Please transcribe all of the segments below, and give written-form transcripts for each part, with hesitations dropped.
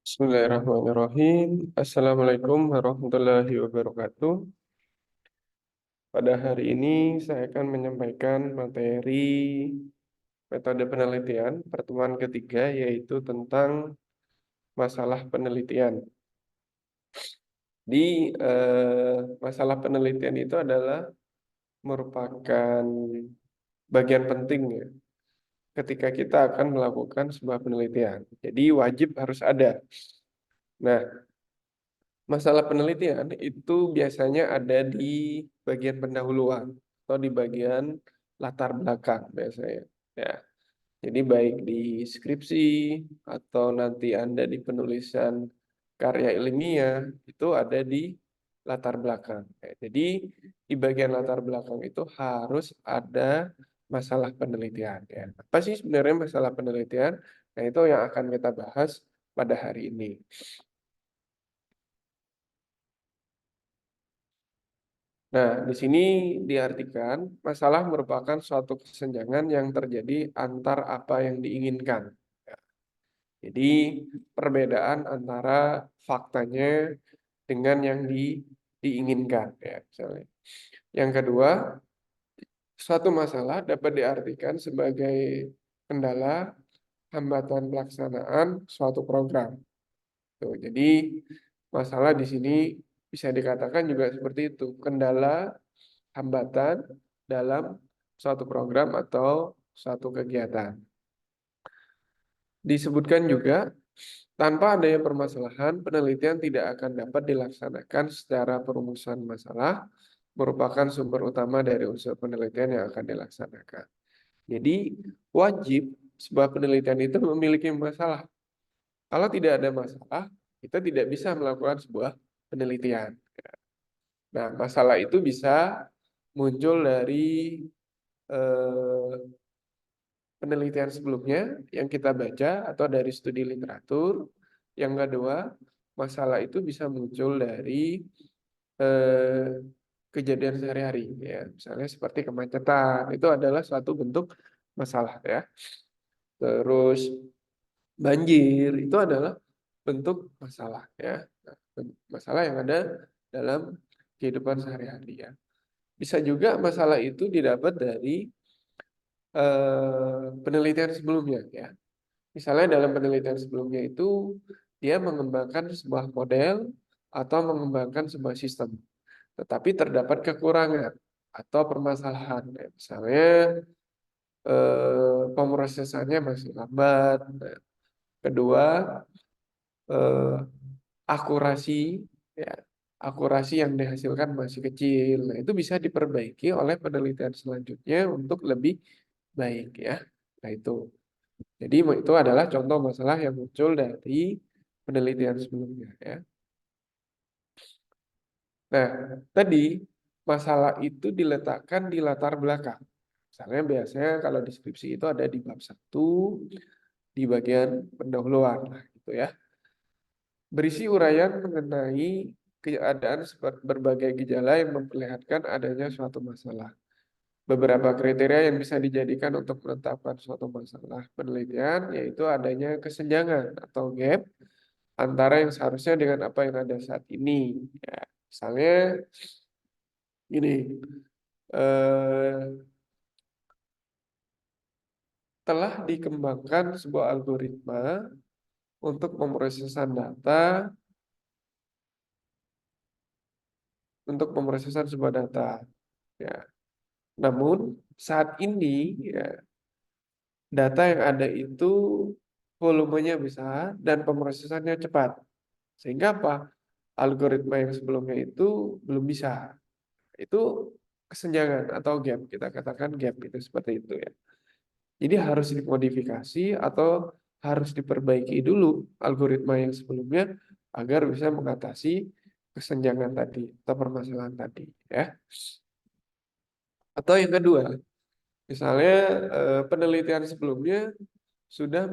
Bismillahirrahmanirrahim. Assalamualaikum warahmatullahi wabarakatuh. Pada hari ini saya akan menyampaikan materi metode penelitian pertemuan ketiga, yaitu tentang masalah penelitian. Di masalah penelitian itu adalah merupakan bagian penting ya, ketika kita akan melakukan sebuah penelitian. Jadi wajib harus ada. Nah, masalah penelitian itu biasanya ada di bagian pendahuluan atau di bagian latar belakang biasanya. Ya, jadi baik di skripsi atau nanti Anda di penulisan karya ilmiah itu ada di latar belakang. Ya, jadi di bagian latar belakang itu harus ada masalah penelitian. Ya. Apa sih sebenarnya masalah penelitian? Nah, itu yang akan kita bahas pada hari ini. Nah, di sini diartikan masalah merupakan suatu kesenjangan yang terjadi antar apa yang diinginkan. Ya, jadi perbedaan antara faktanya dengan yang diinginkan, ya misalnya. Yang kedua, suatu masalah dapat diartikan sebagai kendala hambatan pelaksanaan suatu program. Tuh, jadi masalah di sini bisa dikatakan juga seperti itu, kendala hambatan dalam suatu program atau suatu kegiatan. Disebutkan juga, tanpa adanya permasalahan, penelitian tidak akan dapat dilaksanakan secara perumusan masalah, merupakan sumber utama dari unsur penelitian yang akan dilaksanakan. Jadi, wajib sebuah penelitian itu memiliki masalah. Kalau tidak ada masalah, kita tidak bisa melakukan sebuah penelitian. Nah, masalah itu bisa muncul dari eh, penelitian sebelumnya yang kita baca atau dari studi literatur. Yang kedua, masalah itu bisa muncul dari eh, kejadian sehari-hari, ya. Misalnya seperti kemacetan, itu adalah suatu bentuk masalah, ya. Terus banjir itu adalah bentuk masalah, ya. Nah, masalah yang ada dalam kehidupan sehari-hari, ya. Bisa juga masalah itu didapat dari penelitian sebelumnya, ya. Misalnya dalam penelitian sebelumnya itu dia mengembangkan sebuah model atau mengembangkan sebuah sistem, tetapi terdapat kekurangan atau permasalahan. Ya, misalnya pemrosesannya masih lambat. Nah, kedua, eh, akurasi, ya, akurasi yang dihasilkan masih kecil. Nah, itu bisa diperbaiki oleh penelitian selanjutnya untuk lebih baik, ya. Nah, itu. Jadi itu adalah contoh masalah yang muncul dari penelitian sebelumnya, ya. Nah, tadi masalah itu diletakkan di latar belakang. Misalnya biasanya kalau deskripsi itu ada di bab 1 di bagian pendahuluan lah gitu ya. Berisi uraian mengenai keadaan seperti berbagai gejala yang memperlihatkan adanya suatu masalah. Beberapa kriteria yang bisa dijadikan untuk menetapkan suatu masalah penelitian yaitu adanya kesenjangan atau gap antara yang seharusnya dengan apa yang ada saat ini. Ya, misalnya gini, eh, telah dikembangkan sebuah algoritma untuk pemrosesan data, untuk pemrosesan sebuah data. Ya, namun saat ini ya, data yang ada itu volumenya besar dan pemrosesannya cepat. Sehingga apa? Algoritma yang sebelumnya itu belum bisa. Itu kesenjangan atau gap. Kita katakan gap itu seperti itu ya. Jadi harus dimodifikasi atau harus diperbaiki dulu algoritma yang sebelumnya agar bisa mengatasi kesenjangan tadi atau permasalahan tadi ya. Atau yang kedua, misalnya penelitian sebelumnya sudah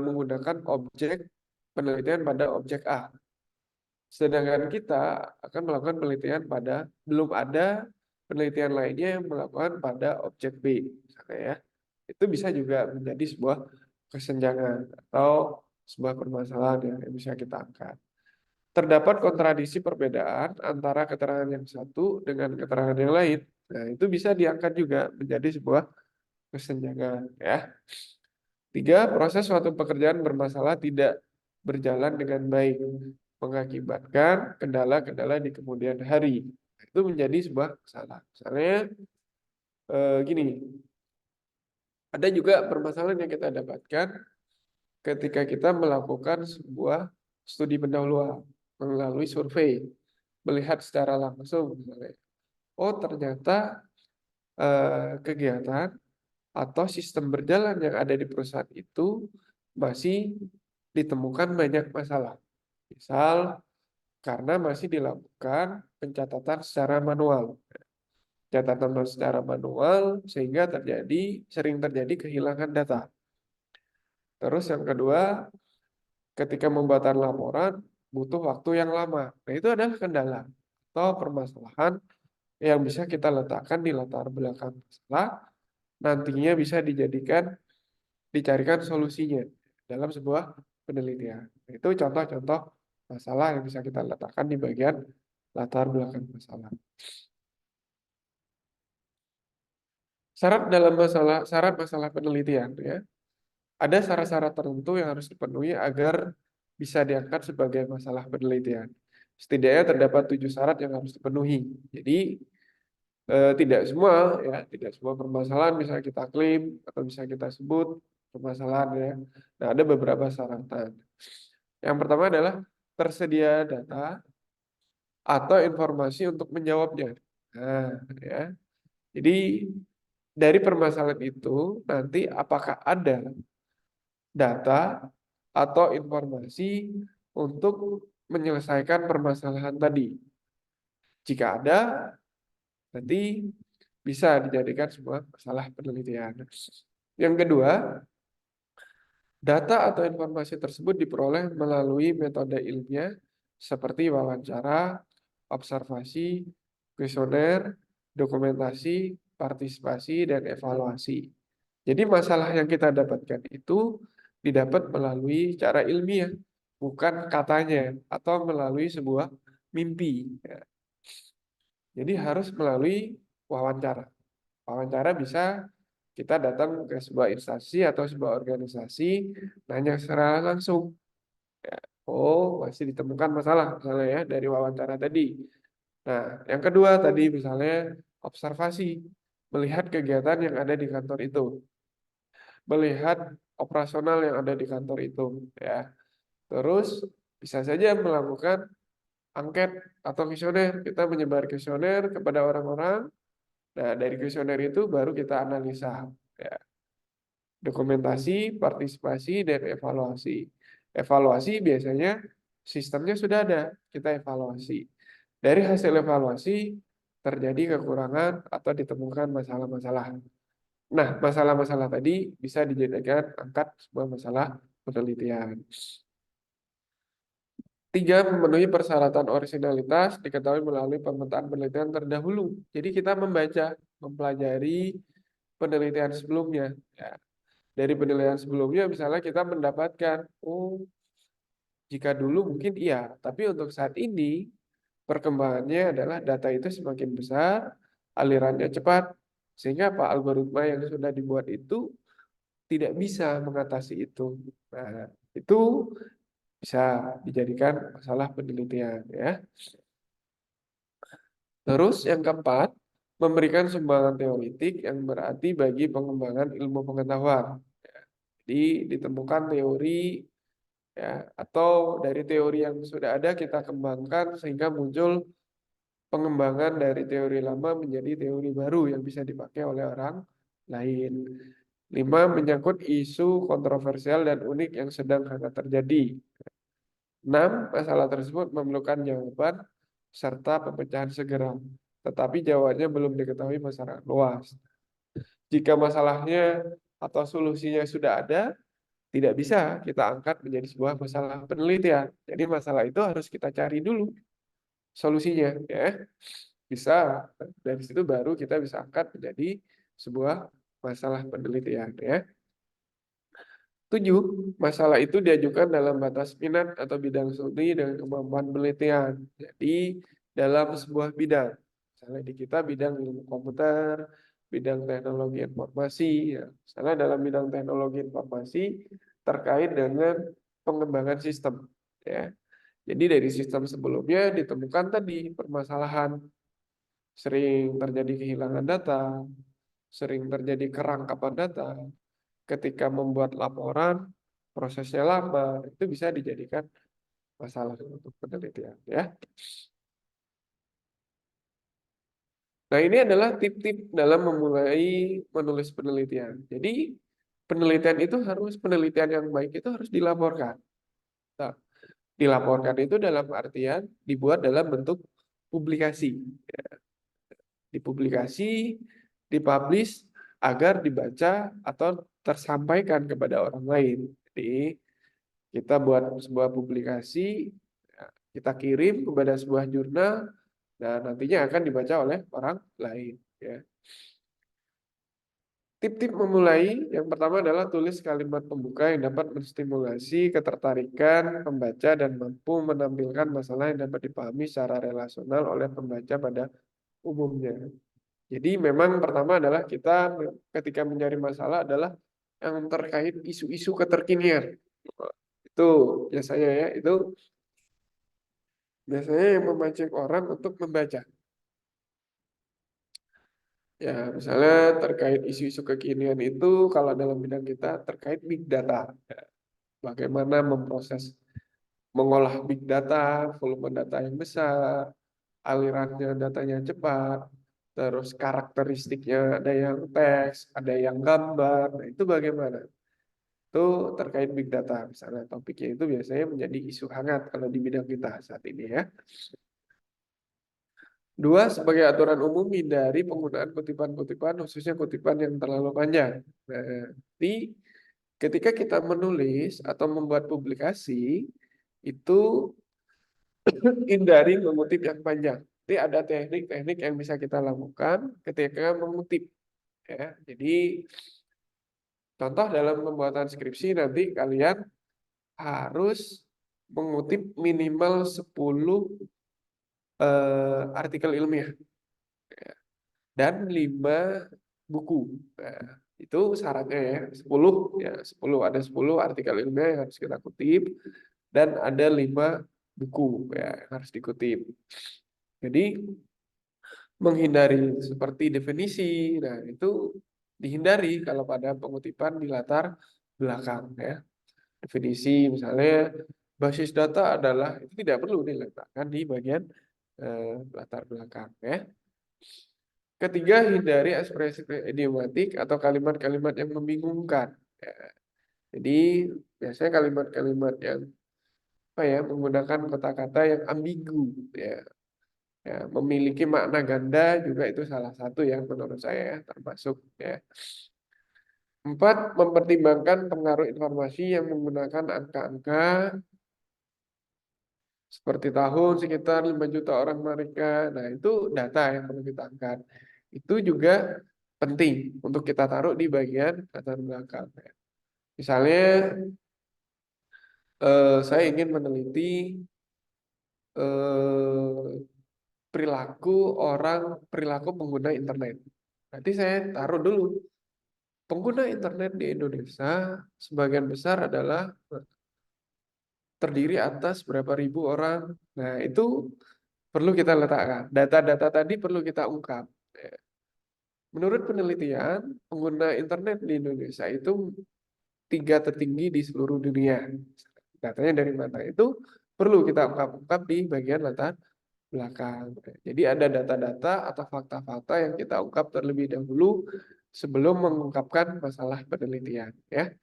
menggunakan objek penelitian pada objek A. Sedangkan kita akan melakukan penelitian pada belum ada penelitian lainnya yang melakukan pada objek B, misalnya ya. Itu bisa juga menjadi sebuah kesenjangan atau sebuah permasalahan yang bisa kita angkat. Terdapat kontradiksi perbedaan antara keterangan yang satu dengan keterangan yang lain. Nah, itu bisa diangkat juga menjadi sebuah kesenjangan, ya. Tiga, proses suatu pekerjaan bermasalah tidak berjalan dengan baik, mengakibatkan kendala-kendala di kemudian hari. Itu menjadi sebuah masalah. Misalnya gini, ada juga permasalahan yang kita dapatkan ketika kita melakukan sebuah studi pendahuluan melalui survei, melihat secara langsung misalnya, oh ternyata kegiatan atau sistem berjalan yang ada di perusahaan itu masih ditemukan banyak masalah. Misal karena masih dilakukan pencatatan secara manual. Catatan secara manual sehingga sering terjadi kehilangan data. Terus yang kedua, ketika membuatan laporan butuh waktu yang lama. Nah, itu adalah kendala atau permasalahan yang bisa kita letakkan di latar belakang masalah, nantinya bisa dicarikan solusinya dalam sebuah penelitian. Nah, itu contoh-contoh masalah yang bisa kita letakkan di bagian latar belakang masalah. Syarat masalah penelitian, ya. Ada syarat-syarat tertentu yang harus dipenuhi agar bisa diangkat sebagai masalah penelitian. Setidaknya terdapat 7 syarat yang harus dipenuhi. Jadi tidak semua permasalahan bisa kita klaim atau bisa kita sebut permasalahan, ya. Nah, ada beberapa syaratan. Yang pertama adalah tersedia data atau informasi untuk menjawabnya. Nah, ya. Jadi dari permasalahan itu nanti apakah ada data atau informasi untuk menyelesaikan permasalahan tadi. Jika ada, nanti bisa dijadikan sebuah masalah penelitian. Yang kedua, data atau informasi tersebut diperoleh melalui metode ilmiah seperti wawancara, observasi, kuesioner, dokumentasi, partisipasi, dan evaluasi. Jadi masalah yang kita dapatkan itu didapat melalui cara ilmiah, bukan katanya atau melalui sebuah mimpi. Ya. Jadi harus melalui wawancara. Wawancara bisa kita datang ke sebuah instansi atau sebuah organisasi, nanya secara langsung. Ya. Oh, masih ditemukan masalah misalnya ya dari wawancara tadi. Nah, yang kedua tadi misalnya observasi, melihat kegiatan yang ada di kantor itu, melihat operasional yang ada di kantor itu, ya. Terus bisa saja melakukan angket atau kuesioner. Kita menyebar kuesioner kepada orang-orang. Nah, dari kuesioner itu baru kita analisa, ya. Dokumentasi, partisipasi, dan evaluasi. Evaluasi biasanya sistemnya sudah ada, kita evaluasi. Dari hasil evaluasi terjadi kekurangan atau ditemukan masalah-masalah. Nah, masalah-masalah tadi bisa dijadikan angkat sebuah masalah penelitian. Tiga, memenuhi persyaratan orisinalitas diketahui melalui pemetaan penelitian terdahulu. Jadi kita mempelajari penelitian sebelumnya. Ya. Dari penelitian sebelumnya misalnya kita mendapatkan, oh jika dulu mungkin iya, tapi untuk saat ini perkembangannya adalah data itu semakin besar, alirannya cepat, sehingga apa algoritma yang sudah dibuat itu tidak bisa mengatasi itu. Nah, itu bisa dijadikan masalah penelitian, ya. Terus yang keempat, memberikan sumbangan teoritik yang berarti bagi pengembangan ilmu pengetahuan. Jadi ditemukan teori, ya, atau dari teori yang sudah ada kita kembangkan sehingga muncul pengembangan dari teori lama menjadi teori baru yang bisa dipakai oleh orang lain. 5, menyangkut isu kontroversial dan unik yang sedang hangat terjadi. 6, masalah tersebut memerlukan jawaban serta pemecahan segera, tetapi jawabannya belum diketahui masyarakat luas. Jika masalahnya atau solusinya sudah ada, tidak bisa kita angkat menjadi sebuah masalah penelitian. Jadi masalah itu harus kita cari dulu solusinya, ya. Bisa dari situ baru kita bisa angkat menjadi sebuah masalah penelitian, ya. 7, masalah itu diajukan dalam batas minat atau bidang studi dengan kemampuan penelitian. Jadi dalam sebuah bidang, misalnya di kita bidang ilmu komputer, bidang teknologi informasi, ya. Misalnya dalam bidang teknologi informasi terkait dengan pengembangan sistem, ya. Jadi dari sistem sebelumnya ditemukan tadi permasalahan, sering terjadi kehilangan data, sering terjadi kerangkapan data. Ketika membuat laporan, prosesnya lama, itu bisa dijadikan masalah untuk penelitian, ya. Nah, ini adalah tip-tip dalam memulai menulis penelitian. Jadi, penelitian itu harus penelitian yang baik itu harus dilaporkan. Nah, dilaporkan itu dalam artian dibuat dalam bentuk publikasi. Dipublikasi, dipublish agar dibaca atau tersampaikan kepada orang lain. Jadi, kita buat sebuah publikasi, ya, kita kirim kepada sebuah jurnal, dan nantinya akan dibaca oleh orang lain. Ya. Tip-tip memulai, yang pertama adalah tulis kalimat pembuka yang dapat menstimulasi ketertarikan pembaca dan mampu menampilkan masalah yang dapat dipahami secara relasional oleh pembaca pada umumnya. Jadi memang pertama adalah kita ketika mencari masalah adalah yang terkait isu-isu keterkinian. Itu biasanya ya, itu biasanya yang memancing orang untuk membaca. Ya, misalnya terkait isu-isu kekinian itu kalau dalam bidang kita terkait big data. Ya, bagaimana memproses, mengolah big data, volume data yang besar, alirannya datanya cepat, terus karakteristiknya ada yang teks, ada yang gambar. Nah, itu bagaimana? Itu terkait big data. Misalnya topiknya itu biasanya menjadi isu hangat kalau di bidang kita saat ini, ya. Dua, sebagai aturan umum, hindari penggunaan kutipan-kutipan, khususnya kutipan yang terlalu panjang. Nah, ketika kita menulis atau membuat publikasi, itu hindari mengutip yang panjang. Jadi ada teknik-teknik yang bisa kita lakukan ketika mengutip. Ya. Jadi, contoh dalam pembuatan skripsi nanti kalian harus mengutip minimal 10 artikel ilmiah dan 5 buku. Nah, itu syaratnya ya, 10 ya, 10 ada 10 artikel ilmiah yang harus kita kutip dan ada 5 buku ya yang harus dikutip. Jadi menghindari seperti definisi, nah itu dihindari kalau pada pengutipan di latar belakang ya. Definisi misalnya basis data adalah, itu tidak perlu diletakkan di bagian latar belakang ya. Ketiga, hindari ekspresi idiomatik atau kalimat-kalimat yang membingungkan. Ya. Jadi biasanya kalimat-kalimat yang apa ya, menggunakan kata-kata yang ambigu ya. Ya, memiliki makna ganda juga itu salah satu yang menurut saya ya, termasuk ya. 4, mempertimbangkan pengaruh informasi yang menggunakan angka-angka seperti tahun sekitar 5 juta orang mereka. Nah, itu data yang perlu kita angkat. Itu juga penting untuk kita taruh di bagian latar belakang. Misalnya, saya ingin meneliti eh, perilaku pengguna internet. Nanti saya taruh dulu, pengguna internet di Indonesia sebagian besar adalah terdiri atas berapa ribu orang. Nah, itu perlu kita letakkan. Data-data tadi perlu kita ungkap. Menurut penelitian, pengguna internet di Indonesia itu 3 tertinggi di seluruh dunia. Datanya dari mana? Itu perlu kita ungkap-ungkap di bagian latar belakang. Jadi ada data-data atau fakta-fakta yang kita ungkap terlebih dahulu sebelum mengungkapkan masalah penelitian. Ya.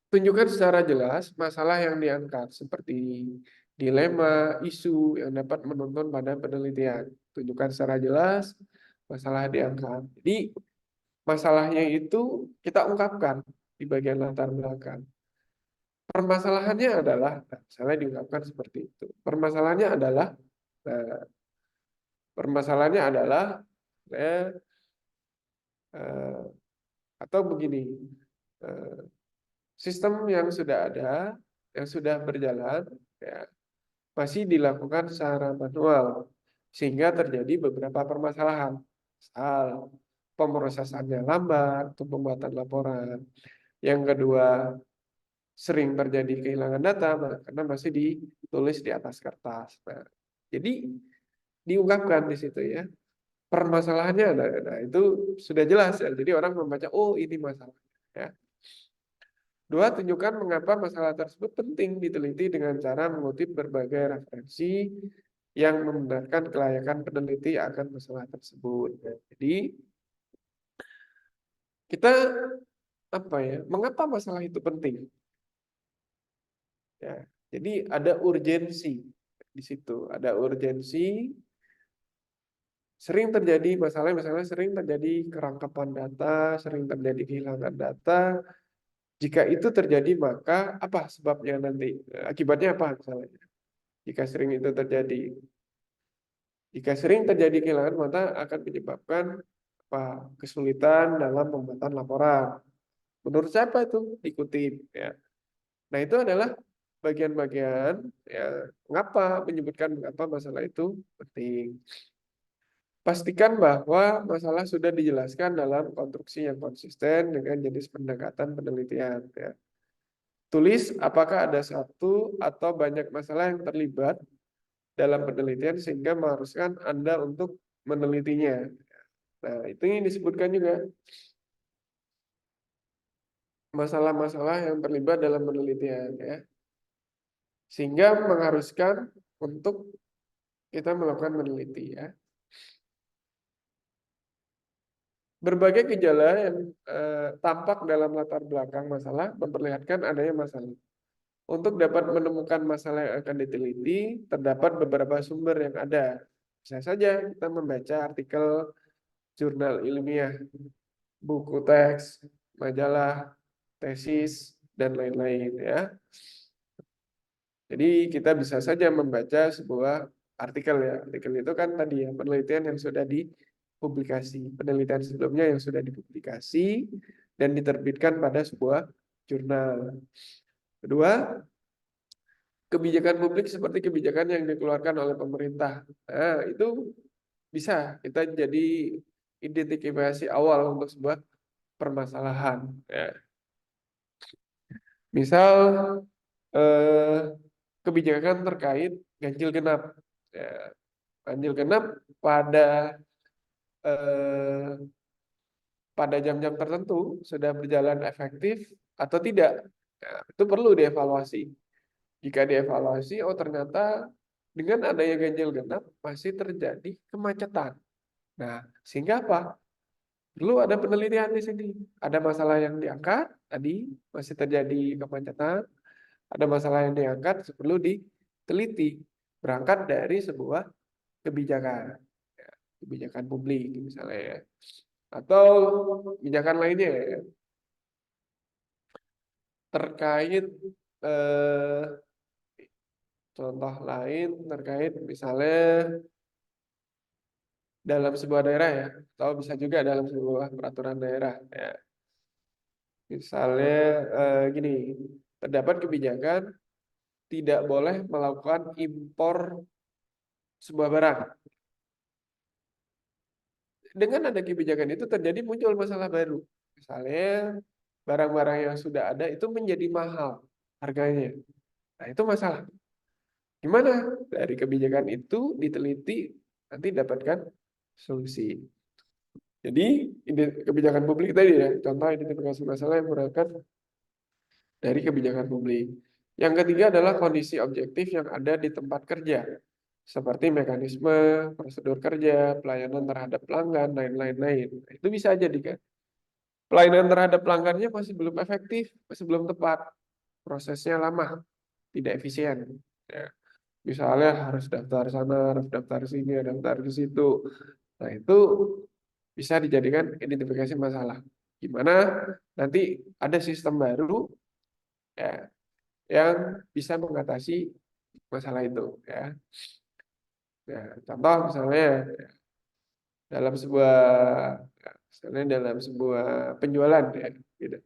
Tunjukkan secara jelas masalah yang diangkat, seperti dilema, isu yang dapat menuntun pada penelitian. Tunjukkan secara jelas masalah yang diangkat. Jadi, masalahnya itu kita ungkapkan di bagian latar belakang. Permasalahannya adalah, nah, misalnya diungkapkan seperti itu. Permasalahannya adalah, nah, permasalahannya adalah, Eh, atau begini, eh, sistem yang sudah ada, yang sudah berjalan, ya, masih dilakukan secara manual, sehingga terjadi beberapa permasalahan. Misal, pemrosesannya lambat untuk pembuatan laporan. Yang kedua, sering terjadi kehilangan data karena masih ditulis di atas kertas. Nah, jadi diungkapkan di situ ya. Permasalahannya ada. Nah, itu sudah jelas ya. Jadi orang membaca, oh ini masalah. Ya. Dua, tunjukkan mengapa masalah tersebut penting diteliti dengan cara mengutip berbagai referensi yang membenarkan kelayakan peneliti akan masalah tersebut. Jadi kita apa ya? Mengapa masalah itu penting? Ya, jadi ada urgensi di situ, ada urgensi. Sering terjadi masalah, misalnya sering terjadi kerangkapan data, sering terjadi kehilangan data. Jika itu terjadi, maka apa sebabnya nanti? Akibatnya apa misalnya? Jika sering itu terjadi, jika sering terjadi kehilangan mata akan menyebabkan apa? Kesulitan dalam pembuatan laporan. Menurut siapa itu? Dikutip ya. Nah, itu adalah bagian-bagian ya mengapa menyebutkan mengapa masalah itu penting. Pastikan bahwa masalah sudah dijelaskan dalam konstruksi yang konsisten dengan jenis pendekatan penelitian ya. Tulis apakah ada satu atau banyak masalah yang terlibat dalam penelitian sehingga mengharuskan Anda untuk menelitinya. Nah, itu yang disebutkan juga masalah-masalah yang terlibat dalam penelitian ya. Sehingga mengharuskan untuk kita melakukan meneliti ya. Berbagai gejala yang tampak dalam latar belakang masalah memperlihatkan adanya masalah. Untuk dapat menemukan masalah yang akan diteliti, terdapat beberapa sumber yang ada. Bisa saja kita membaca artikel jurnal ilmiah, buku teks, majalah, tesis, dan lain-lain ya. Jadi kita bisa saja membaca sebuah artikel ya. Artikel itu kan tadi ya penelitian yang sudah dipublikasi, penelitian sebelumnya yang sudah dipublikasi dan diterbitkan pada sebuah jurnal. Kedua, kebijakan publik seperti kebijakan yang dikeluarkan oleh pemerintah. Nah, itu bisa kita jadi identifikasi awal untuk sebuah permasalahan. Ya. Misal eh, kebijakan terkait ganjil genap. Ya, ganjil genap pada eh, pada jam-jam tertentu sudah berjalan efektif atau tidak. Ya, itu perlu dievaluasi. Jika dievaluasi, oh ternyata dengan adanya ganjil genap masih terjadi kemacetan. Nah, sehingga apa? Perlu ada penelitian di sini. Ada masalah yang diangkat, tadi masih terjadi kemacetan. Ada masalah yang diangkat, perlu diteliti. Berangkat dari sebuah kebijakan. Ya, kebijakan publik misalnya ya. Atau kebijakan lainnya ya. Terkait eh, contoh lain terkait misalnya dalam sebuah daerah ya, atau bisa juga dalam sebuah peraturan daerah ya. Misalnya gini, terdapat kebijakan tidak boleh melakukan impor sebuah barang. Dengan ada kebijakan itu terjadi muncul masalah baru. Misalnya barang-barang yang sudah ada itu menjadi mahal harganya. Nah, itu masalah. Gimana? Dari kebijakan itu diteliti, nanti dapatkan solusi. Jadi kebijakan publik tadi ya, contoh identifikasi masalah yang berangkat dari kebijakan publik. Yang ketiga adalah kondisi objektif yang ada di tempat kerja, seperti mekanisme, prosedur kerja, pelayanan terhadap pelanggan, lain-lain. Itu bisa jadi kan. Pelayanan terhadap pelanggannya masih belum efektif, masih belum tepat, prosesnya lama, tidak efisien. Ya. Misalnya harus daftar sana, harus daftar sini, daftar ke situ. Nah, itu bisa dijadikan identifikasi masalah. Gimana nanti ada sistem baru ya yang bisa mengatasi masalah itu ya. Ya, contoh misalnya dalam sebuah Misalnya dalam sebuah penjualan ya, gitu.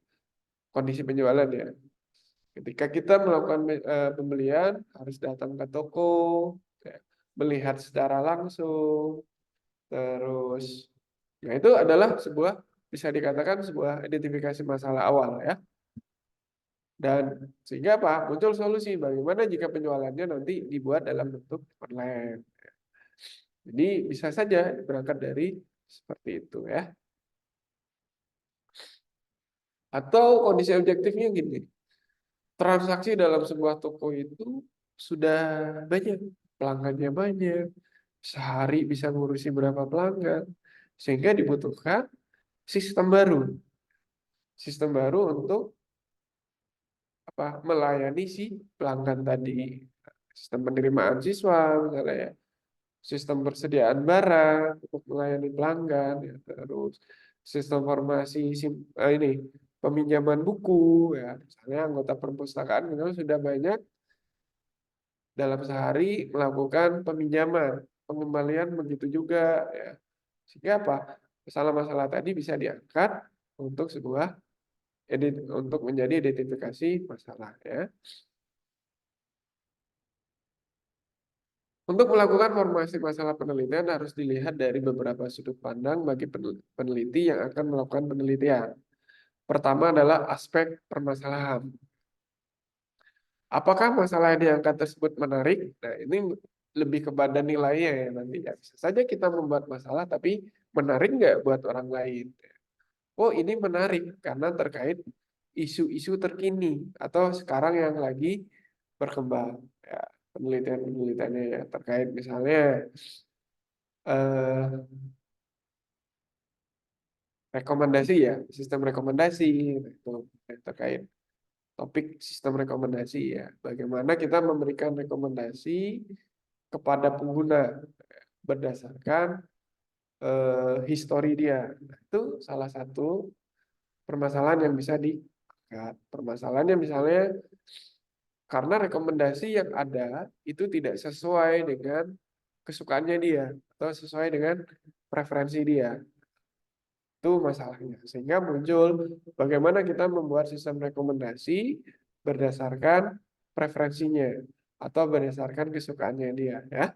Kondisi penjualan ya. Ketika kita melakukan pembelian harus datang ke toko, ya, melihat secara langsung, terus ya itu adalah sebuah bisa dikatakan sebuah identifikasi masalah awal ya. Dan sehingga apa? Muncul solusi bagaimana jika penjualannya nanti dibuat dalam bentuk online. Jadi bisa saja berangkat dari seperti itu ya. Atau kondisi objektifnya gini, transaksi dalam sebuah toko itu sudah banyak, pelanggannya banyak, sehari bisa ngurusi berapa pelanggan, sehingga dibutuhkan sistem baru, sistem baru untuk apa? Melayani si pelanggan tadi, sistem penerimaan siswa misalnya ya, sistem persediaan barang untuk melayani pelanggan, ya, terus sistem formasi ini peminjaman buku, ya, misalnya anggota perpustakaan misalnya sudah banyak dalam sehari melakukan peminjaman, pengembalian begitu juga, ya. Sehingga apa? Masalah-masalah tadi bisa diangkat untuk sebuah untuk menjadi identifikasi masalah, ya. Untuk melakukan formasi masalah penelitian harus dilihat dari beberapa sudut pandang bagi peneliti yang akan melakukan penelitian. Pertama adalah aspek permasalahan. Apakah masalah yang diangkat tersebut menarik? Nah, ini lebih kepada nilainya ya nanti ya. Bisa saja kita membuat masalah, tapi menarik nggak buat orang lain? Oh, ini menarik karena terkait isu-isu terkini atau sekarang yang lagi berkembang. Ya, penelitian-penelitiannya ya, terkait misalnya eh, rekomendasi ya, sistem rekomendasi itu terkait topik sistem rekomendasi ya. Bagaimana kita memberikan rekomendasi kepada pengguna berdasarkan histori dia. Nah, itu salah satu permasalahan yang bisa diangkat. Permasalahannya misalnya karena rekomendasi yang ada itu tidak sesuai dengan kesukaannya dia atau sesuai dengan preferensi dia. Itu masalahnya. Sehingga muncul bagaimana kita membuat sistem rekomendasi berdasarkan preferensinya atau berdasarkan kesukaannya dia ya.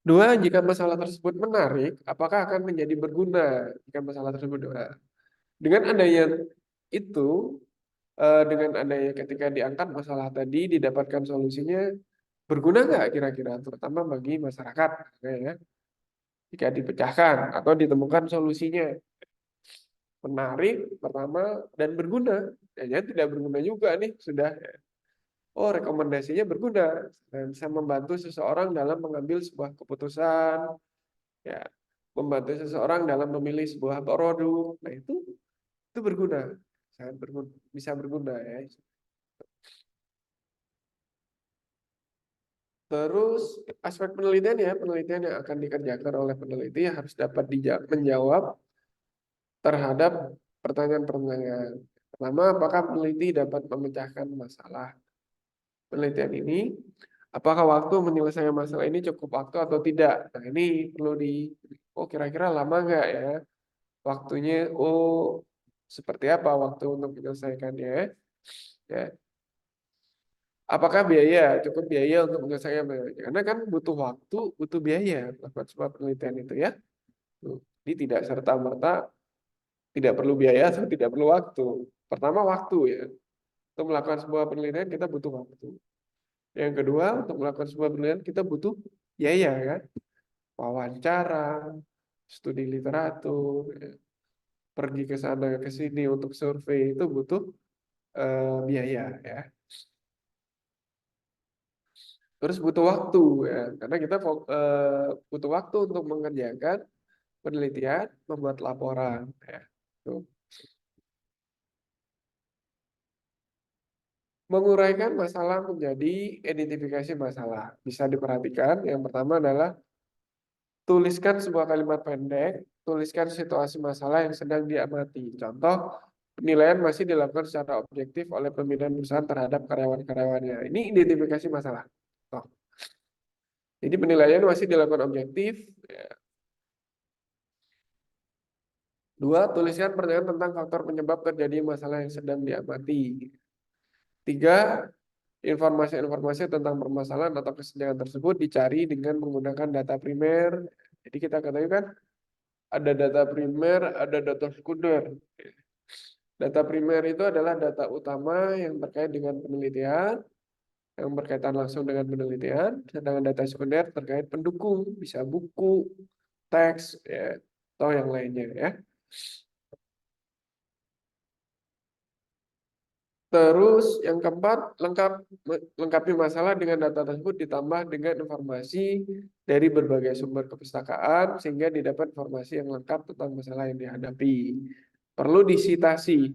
Dua, jika masalah tersebut menarik, apakah akan menjadi berguna jika masalah tersebut dengan adanya itu, dengan adanya ketika diangkat masalah tadi didapatkan solusinya berguna nggak kira-kira, terutama bagi masyarakat, ya, jika dipecahkan atau ditemukan solusinya menarik pertama dan berguna, ya tidak berguna juga nih sudah. Oh, rekomendasinya berguna dan bisa membantu seseorang dalam mengambil sebuah keputusan, ya, membantu seseorang dalam memilih sebuah produk. Nah, itu berguna, sangat berguna, bisa berguna ya. Terus aspek penelitian ya, penelitian yang akan dikerjakan oleh peneliti harus dapat menjawab terhadap pertanyaan-pertanyaan. Pertama, apakah peneliti dapat memecahkan masalah penelitian ini? Apakah waktu menyelesaikan masalah ini cukup waktu atau tidak? Nah, ini perlu oh kira-kira lama nggak ya? Waktunya, oh seperti apa waktu untuk menyelesaikannya? Ya. Apakah biaya, cukup biaya untuk menyelesaikan? Karena kan butuh waktu, butuh biaya melakukan sebuah penelitian itu ya. Tuh. Jadi tidak serta-merta tidak perlu biaya atau tidak perlu waktu. Pertama waktu ya. Untuk melakukan sebuah penelitian kita butuh waktu. Yang kedua, untuk melakukan sebuah penelitian kita butuh biaya kan. Wawancara, studi literatur, ya. Pergi ke sana ke sini untuk survei itu butuh biaya ya. Terus butuh waktu ya, karena kita butuh waktu untuk mengerjakan penelitian, membuat laporan ya. Tuh. Menguraikan masalah menjadi identifikasi masalah. Bisa diperhatikan, yang pertama adalah tuliskan sebuah kalimat pendek, tuliskan situasi masalah yang sedang diamati. Contoh, penilaian masih dilakukan secara objektif oleh pimpinan perusahaan terhadap karyawan-karyawannya. Ini identifikasi masalah. Toh. Jadi penilaian masih dilakukan objektif, ya. Dua, tuliskan pernyataan tentang faktor penyebab terjadi masalah yang sedang diamati. Tiga, informasi-informasi tentang permasalahan atau kesenjangan tersebut dicari dengan menggunakan data primer. Jadi kita katakan kan ada data primer, ada data sekunder. Data primer itu adalah data utama yang terkait dengan penelitian, yang berkaitan langsung dengan penelitian, sedangkan data sekunder terkait pendukung, bisa buku, teks, ya, atau yang lainnya ya. Terus yang keempat, lengkapi masalah dengan data tersebut ditambah dengan informasi dari berbagai sumber kepustakaan sehingga didapat informasi yang lengkap tentang masalah yang dihadapi. Perlu disitasi,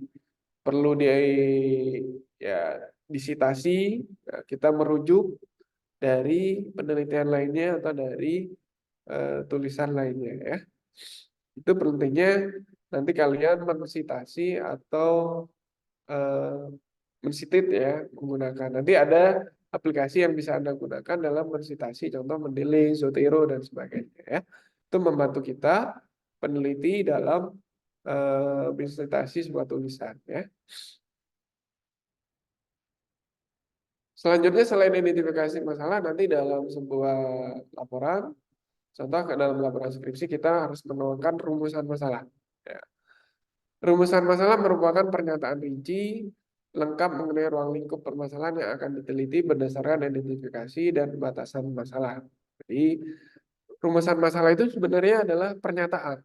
perlu ya disitasi, ya, kita merujuk dari penelitian lainnya atau dari tulisan lainnya ya. Itu pentingnya nanti kalian mensitasi atau eh, mensitit ya menggunakan. Nanti ada aplikasi yang bisa Anda gunakan dalam mensitasi, contoh Mendeley, Zotero dan sebagainya ya. Itu membantu kita peneliti dalam mensitasi sebuah tulisan ya. Selanjutnya selain identifikasi masalah nanti dalam sebuah laporan, contoh dalam laporan skripsi kita harus menuangkan rumusan masalah. Ya. Rumusan masalah merupakan pernyataan rinci lengkap mengenai ruang lingkup permasalahan yang akan diteliti berdasarkan identifikasi dan batasan masalah. Jadi, rumusan masalah itu sebenarnya adalah pernyataan,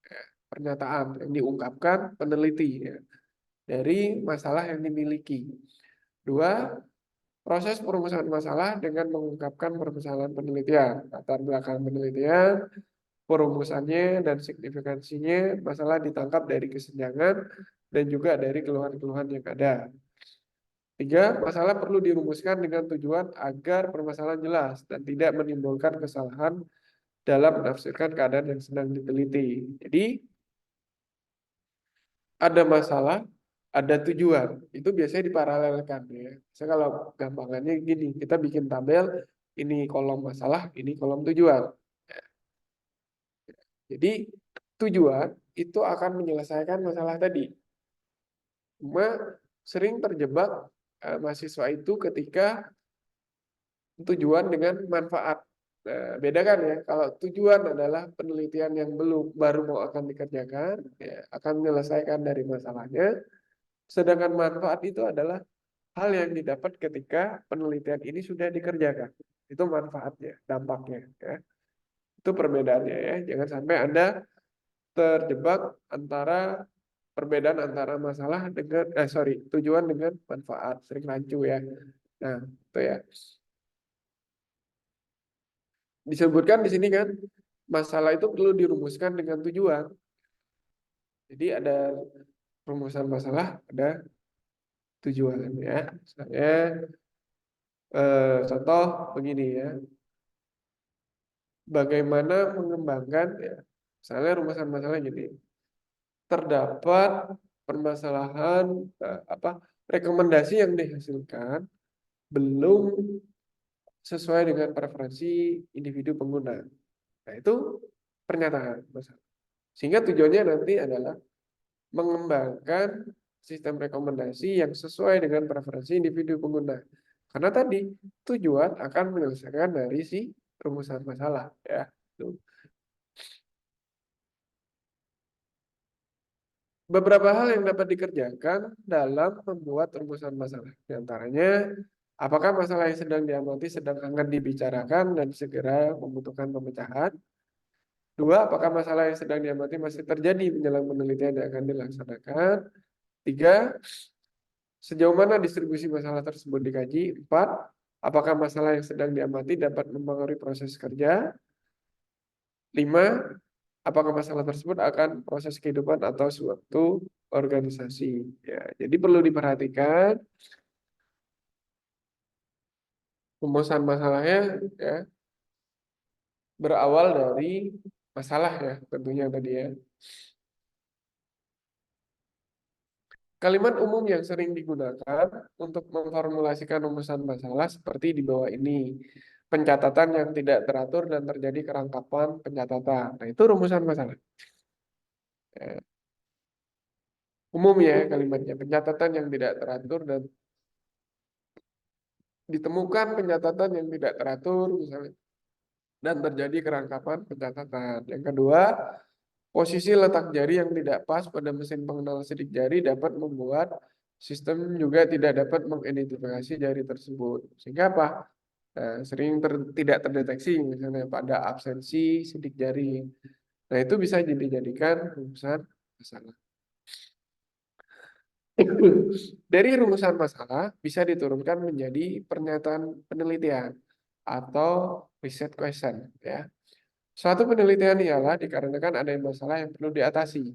ya, pernyataan yang diungkapkan peneliti ya, dari masalah yang dimiliki. Dua, proses perumusan masalah dengan mengungkapkan permasalahan penelitian, latar belakang penelitian, perumusannya dan signifikansinya, masalah ditangkap dari kesenjangan dan juga dari keluhan-keluhan yang ada. Tiga, masalah perlu dirumuskan dengan tujuan agar permasalahan jelas dan tidak menimbulkan kesalahan dalam menafsirkan keadaan yang sedang diteliti. Jadi, ada masalah, ada tujuan. Itu biasanya diparalelkan ya. Saya kalau gampangannya gini, kita bikin tabel, ini kolom masalah, ini kolom tujuan. Jadi tujuan itu akan menyelesaikan masalah tadi. Cuma sering terjebak mahasiswa itu ketika tujuan dengan manfaat. Nah, beda kan ya, kalau tujuan adalah penelitian yang belum baru mau akan dikerjakan, ya, akan menyelesaikan dari masalahnya, sedangkan manfaat itu adalah hal yang didapat ketika penelitian ini sudah dikerjakan. Itu manfaatnya, dampaknya. Ya. Itu perbedaannya ya. Jangan sampai Anda terjebak antara perbedaan antara masalah dengan tujuan dengan manfaat, sering rancu ya. Nah, itu ya. Disebutkan di sini kan masalah itu perlu dirumuskan dengan tujuan. Jadi ada rumusan masalah, ada tujuan ya. Misalnya contoh begini ya. Bagaimana mengembangkan ya. Misalnya rumusan masalah gini. Terdapat permasalahan rekomendasi yang dihasilkan belum sesuai dengan preferensi individu pengguna. Nah, itu pernyataan masalah. Sehingga tujuannya nanti adalah mengembangkan sistem rekomendasi yang sesuai dengan preferensi individu pengguna. Karena tadi tujuan akan menyelesaikan dari si rumusan masalah ya. Beberapa hal yang dapat dikerjakan dalam membuat rumusan masalah. Di antaranya, apakah masalah yang sedang diamati sedang hangat dibicarakan dan segera membutuhkan pemecahan? Dua, apakah masalah yang sedang diamati masih terjadi menjelang penelitian yang akan dilaksanakan? Tiga, sejauh mana distribusi masalah tersebut dikaji? Empat, apakah masalah yang sedang diamati dapat mempengaruhi proses kerja? Lima, apakah masalah tersebut akan proses kehidupan atau suatu organisasi? Ya, jadi perlu diperhatikan rumusan masalahnya ya berawal dari masalah ya tentunya tadi ya. Kalimat umum yang sering digunakan untuk memformulasikan rumusan masalah seperti di bawah ini. Pencatatan yang tidak teratur dan terjadi kerangkapan pencatatan. Nah, itu rumusan masalah. Ya. Umum ya kalimatnya, pencatatan yang tidak teratur dan ditemukan pencatatan yang tidak teratur misalnya dan terjadi kerangkapan pencatatan. Yang kedua, posisi letak jari yang tidak pas pada mesin pengenal sidik jari dapat membuat sistem juga tidak dapat mengidentifikasi jari tersebut. Sehingga apa? Sering tidak terdeteksi misalnya pada absensi sidik jari. Nah, itu bisa dijadikan rumusan masalah. Dari rumusan masalah bisa diturunkan menjadi pernyataan penelitian atau riset question ya. Suatu penelitian ialah dikarenakan ada masalah yang perlu diatasi.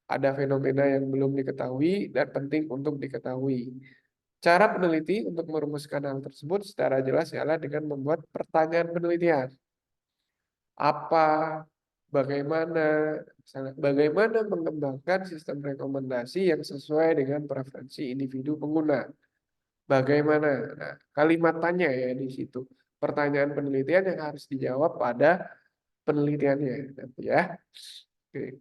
Ada fenomena yang belum diketahui dan penting untuk diketahui. Cara peneliti untuk merumuskan hal tersebut secara jelas ialah dengan membuat pertanyaan penelitian. Apa, bagaimana, misalnya, bagaimana mengembangkan sistem rekomendasi yang sesuai dengan preferensi individu pengguna. Bagaimana? Nah, kalimat tanya ya di situ. Pertanyaan penelitian yang harus dijawab pada penelitiannya nanti ya. Oke.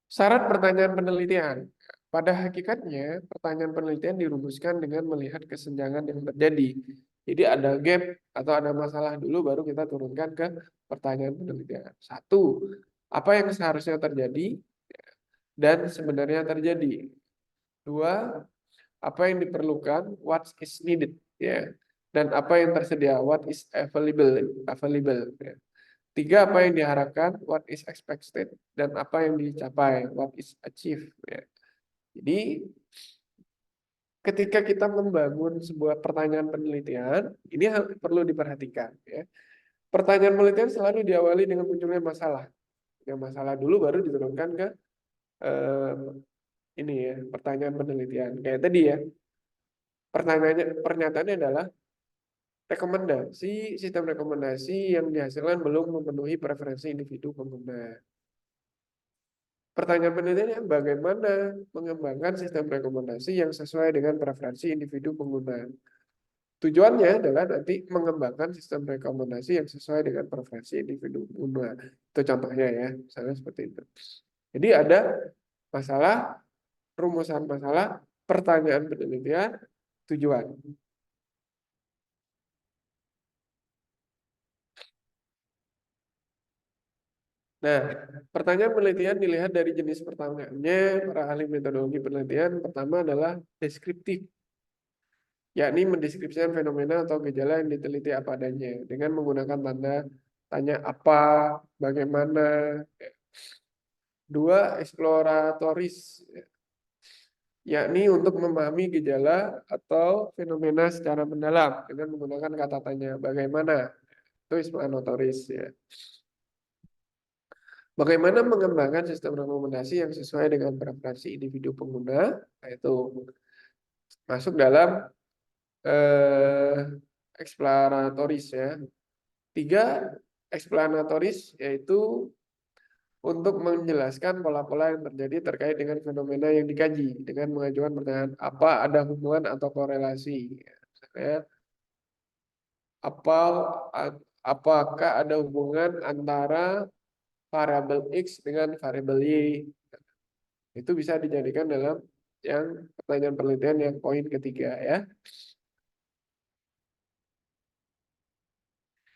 Syarat pertanyaan penelitian. Pada hakikatnya, pertanyaan penelitian dirumuskan dengan melihat kesenjangan yang terjadi. Jadi ada gap atau ada masalah dulu baru kita turunkan ke pertanyaan penelitian. Satu, apa yang seharusnya terjadi dan sebenarnya terjadi. Dua, apa yang diperlukan, what is needed, ya. Dan apa yang tersedia, what is available, ya. Tiga, apa yang diharapkan, what is expected, dan apa yang dicapai, what is achieved, ya. Jadi, ketika kita membangun sebuah pertanyaan penelitian, ini perlu diperhatikan, ya. Pertanyaan penelitian selalu diawali dengan munculnya masalah. Yang masalah dulu baru diturunkan ke eh, ini ya, pertanyaan penelitian. Kayak tadi ya, pernyataannya adalah sistem rekomendasi yang dihasilkan belum memenuhi preferensi individu pengguna. Pertanyaan penelitiannya, bagaimana mengembangkan sistem rekomendasi yang sesuai dengan preferensi individu pengguna. Tujuannya adalah nanti mengembangkan sistem rekomendasi yang sesuai dengan preferensi individu pengguna. Itu contohnya ya, misalnya seperti itu. Jadi ada masalah, rumusan masalah, pertanyaan penelitian, tujuan. Nah, pertanyaan penelitian dilihat dari jenis pertanyaannya. Para ahli metodologi penelitian pertama adalah deskriptif, yakni mendeskripsikan fenomena atau gejala yang diteliti apa adanya dengan menggunakan tanda tanya apa, bagaimana. Dua, eksploratoris, yakni untuk memahami gejala atau fenomena secara mendalam dengan menggunakan kata tanya bagaimana. Itu eksploratoris ya. Bagaimana mengembangkan sistem rekomendasi yang sesuai dengan preferensi individu pengguna, itu masuk dalam eh, eksploratoris ya. Tiga, eksplanatoris yaitu untuk menjelaskan pola-pola yang terjadi terkait dengan fenomena yang dikaji dengan mengajukan pertanyaan apa ada hubungan atau korelasi. Misalnya, apa apakah ada hubungan antara variabel X dengan variabel Y. Itu bisa dijadikan dalam yang pertanyaan penelitian yang poin ketiga ya.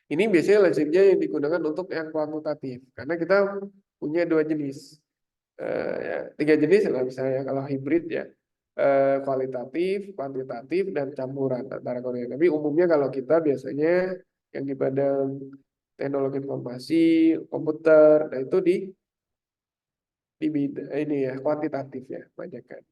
Ini biasanya lazimnya yang digunakan untuk yang kuantitatif karena kita punya dua jenis. Ya, tiga jenis lah misalnya kalau hibrid ya. Kualitatif, kuantitatif, dan campuran antara kedua. Tapi umumnya kalau kita biasanya yang di badan teknologi informasi, komputer, nah itu ini ya kuantitatif ya kebanyakan.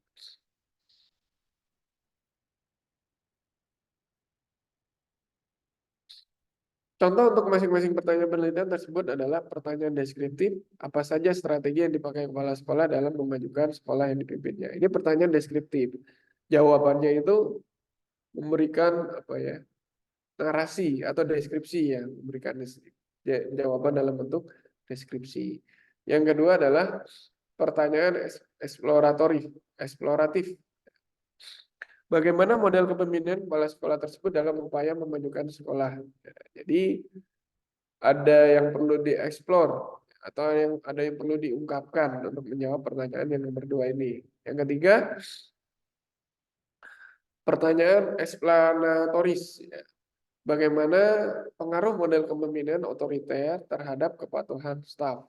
Contoh untuk masing-masing pertanyaan penelitian tersebut adalah pertanyaan deskriptif, apa saja strategi yang dipakai kepala sekolah dalam memajukan sekolah yang dipimpinnya. Ini pertanyaan deskriptif. Jawabannya itu memberikan apa ya, narasi atau deskripsi ya, memberikan jawaban dalam bentuk deskripsi. Yang kedua adalah pertanyaan eksploratif. Bagaimana model kepemimpinan kepala sekolah tersebut dalam upaya memajukan sekolah. Jadi ada yang perlu dieksplor atau ada yang perlu diungkapkan untuk menjawab pertanyaan yang nomor dua ini. Yang ketiga, pertanyaan eksplanatoris. Ya. Bagaimana pengaruh model kepemimpinan otoriter terhadap kepatuhan staf?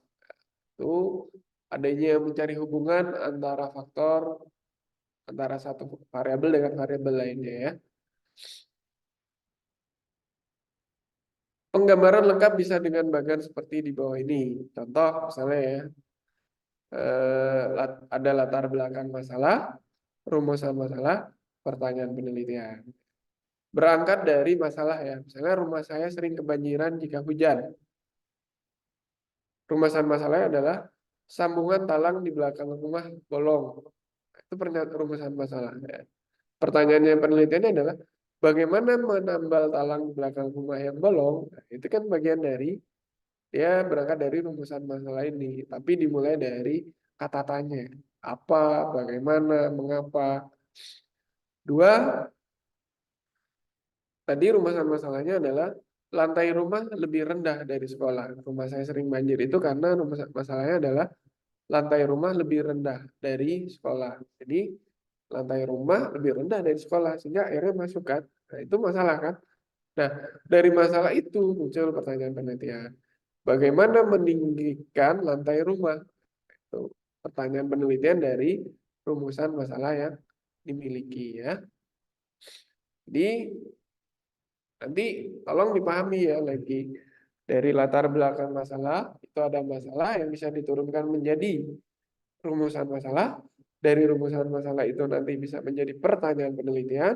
Itu adanya mencari hubungan antara faktor antara satu variabel dengan variabel lainnya ya. Penggambaran lengkap bisa dengan bagan seperti di bawah ini. Contoh misalnya ya, ada latar belakang masalah, rumusan masalah, pertanyaan penelitian. Berangkat dari masalah ya, misalnya rumah saya sering kebanjiran jika hujan. Rumusan masalahnya adalah sambungan talang di belakang rumah bolong. Itu pernyataan rumusan masalah. Ya. Pertanyaannya penelitiannya adalah bagaimana menambal talang di belakang rumah yang bolong. Nah, itu kan bagian dari dia berangkat dari rumusan masalah ini, tapi dimulai dari kata tanya. Apa, bagaimana, mengapa. Dua, tadi rumusan masalahnya adalah lantai rumah lebih rendah dari sekolah. Rumah saya sering banjir itu karena rumusan masalahnya adalah lantai rumah lebih rendah dari sekolah. Jadi lantai rumah lebih rendah dari sekolah sehingga airnya masuk kan. Nah, itu masalah kan. Nah, dari masalah itu muncul pertanyaan penelitian. Bagaimana meninggikan lantai rumah? Itu pertanyaan penelitian dari rumusan masalah yang dimiliki ya. Jadi nanti tolong dipahami ya lagi dari latar belakang masalah itu ada masalah yang bisa diturunkan menjadi rumusan masalah. Dari rumusan masalah itu nanti bisa menjadi pertanyaan penelitian.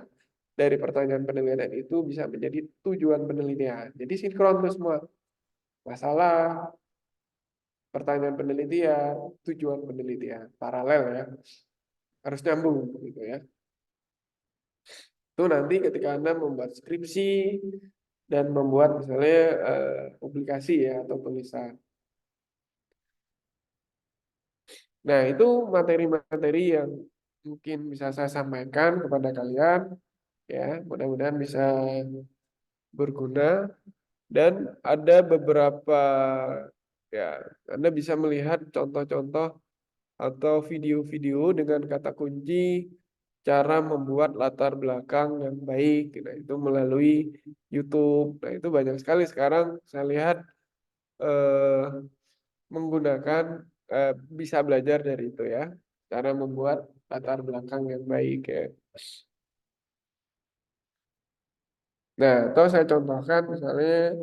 Dari pertanyaan penelitian itu bisa menjadi tujuan penelitian. Jadi sinkron tuh semua. Masalah, pertanyaan penelitian, tujuan penelitian. Paralel ya. Harus nyambung gitu ya. Itu nanti ketika Anda membuat skripsi dan membuat misalnya publikasi ya atau tulisan. Nah, itu materi-materi yang mungkin bisa saya sampaikan kepada kalian ya, mudah-mudahan bisa berguna dan ada beberapa ya, Anda bisa melihat contoh-contoh atau video-video dengan kata kunci cara membuat latar belakang yang baik. Nah, itu melalui YouTube. Nah, itu banyak sekali sekarang saya lihat eh, menggunakan bisa belajar dari itu ya. Cara membuat latar belakang yang baik ya. Nah, atau saya contohkan misalnya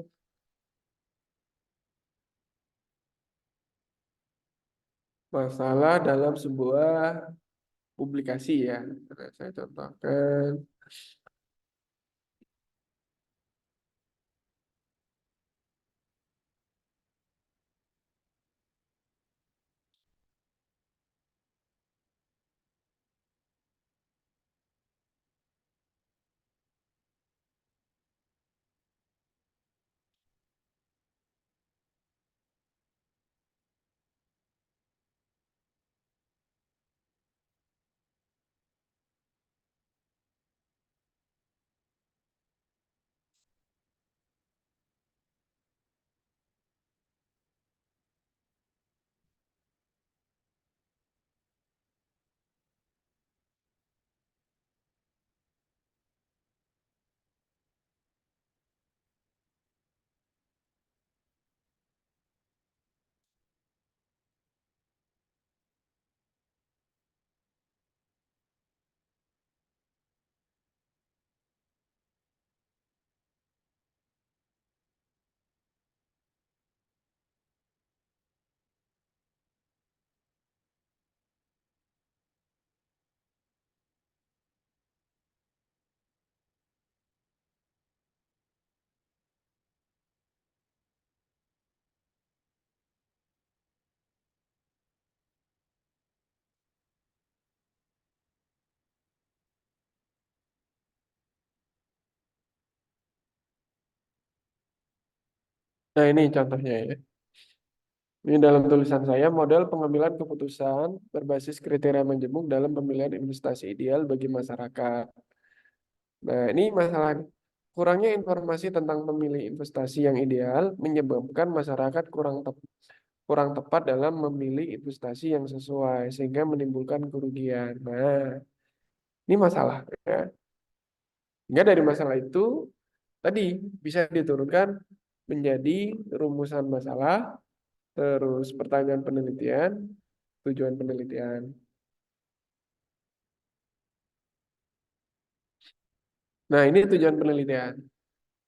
masalah dalam sebuah publikasi ya. Nah, saya contohkan. Nah, ini contohnya ya. Ini dalam tulisan saya, model pengambilan keputusan berbasis kriteria menjemuk dalam pemilihan investasi ideal bagi masyarakat. Nah, ini masalah kurangnya informasi tentang pemilih investasi yang ideal menyebabkan masyarakat kurang tepat kurang tepat dalam memilih investasi yang sesuai sehingga menimbulkan kerugian. Nah, ini masalah ya. Hingga dari masalah itu tadi bisa diturunkan menjadi rumusan masalah, terus pertanyaan penelitian, tujuan penelitian. Nah, ini tujuan penelitian.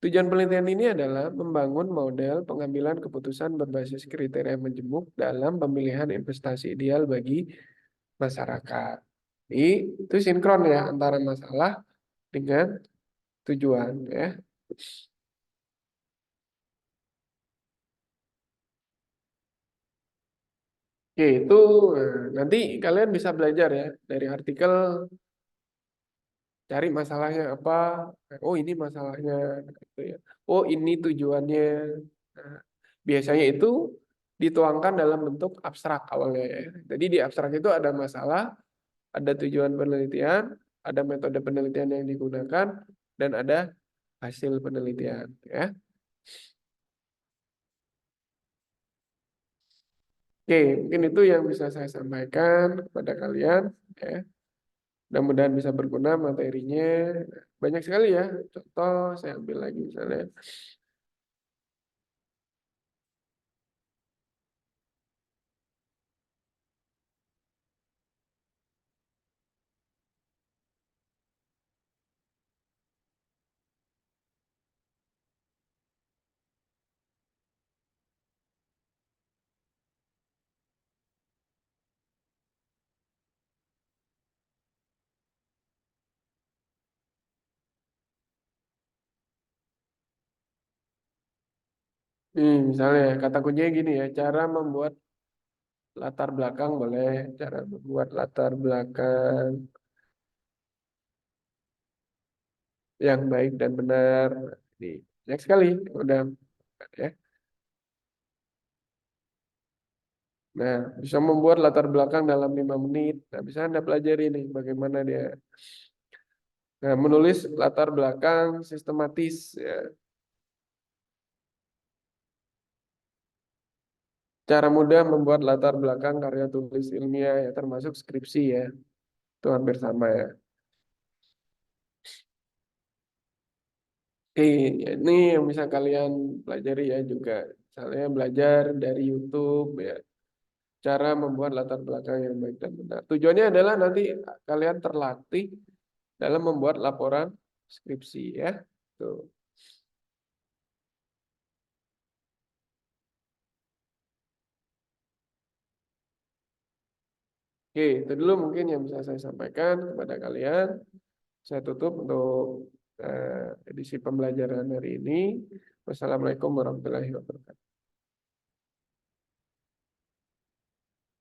Tujuan penelitian ini adalah membangun model pengambilan keputusan berbasis kriteria majemuk dalam pemilihan investasi ideal bagi masyarakat. Jadi, itu sinkron ya antara masalah dengan tujuan ya. Oke, itu nanti kalian bisa belajar ya dari artikel, cari masalahnya apa. Oh, ini masalahnya gitu ya. Oh, ini tujuannya. Nah, biasanya itu dituangkan dalam bentuk abstrak awalnya ya. Jadi di abstrak itu ada masalah, ada tujuan penelitian, ada metode penelitian yang digunakan, dan ada hasil penelitian ya. Oke, mungkin itu yang bisa saya sampaikan kepada kalian ya. Mudah-mudahan bisa berguna materinya. Banyak sekali ya. Contoh saya ambil lagi misalnya. Nih, misalnya kata kuncinya gini ya, cara membuat latar belakang boleh, cara membuat latar belakang yang baik dan benar. Nih, banyak sekali. Udah ya. Nah, bisa membuat latar belakang dalam 5 menit. Nah, bisa Anda pelajari nih bagaimana dia. Nah, menulis latar belakang sistematis ya. Cara mudah membuat latar belakang karya tulis ilmiah ya, termasuk skripsi ya. Itu hampir sama ya. Oke, ya, ini yang bisa kalian pelajari ya juga. Misalnya belajar dari YouTube ya, cara membuat latar belakang yang baik dan benar. Tujuannya adalah nanti kalian terlatih dalam membuat laporan skripsi ya. Tuh. Oke, itu dulu mungkin yang bisa saya sampaikan kepada kalian. Saya tutup untuk edisi pembelajaran hari ini. Wassalamualaikum warahmatullahi wabarakatuh.